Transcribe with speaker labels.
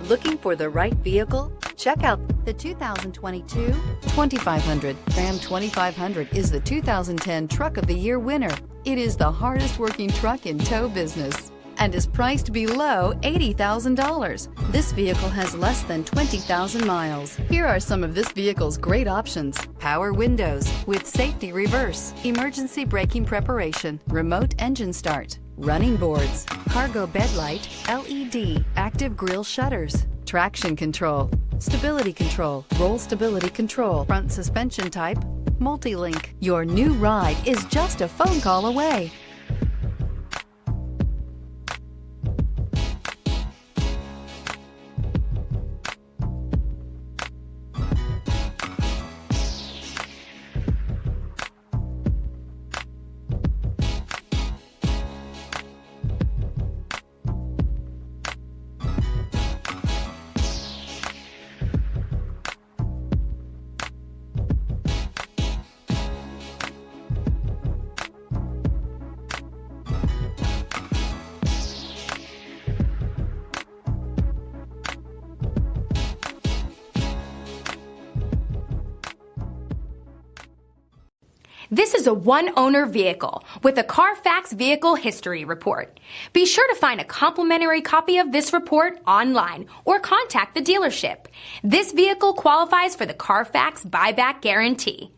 Speaker 1: Looking for the right vehicle? Check out the 2022 2500. Ram 2500 is the 2010 Truck of the Year winner. It is the hardest working truck in tow business and is priced below $80,000. This vehicle has less than 20,000 miles. Here are some of this vehicle's great options: power windows with safety reverse, emergency braking preparation, remote engine start, running boards, cargo bed light, LED, active grille shutters, traction control, stability control, roll stability control, front suspension type, multi-link. Your new ride is just a phone call away.
Speaker 2: This is a one-owner vehicle with a Carfax Vehicle History Report. Be sure to find a complimentary copy of this report online or contact the dealership. This vehicle qualifies for the Carfax Buyback Guarantee.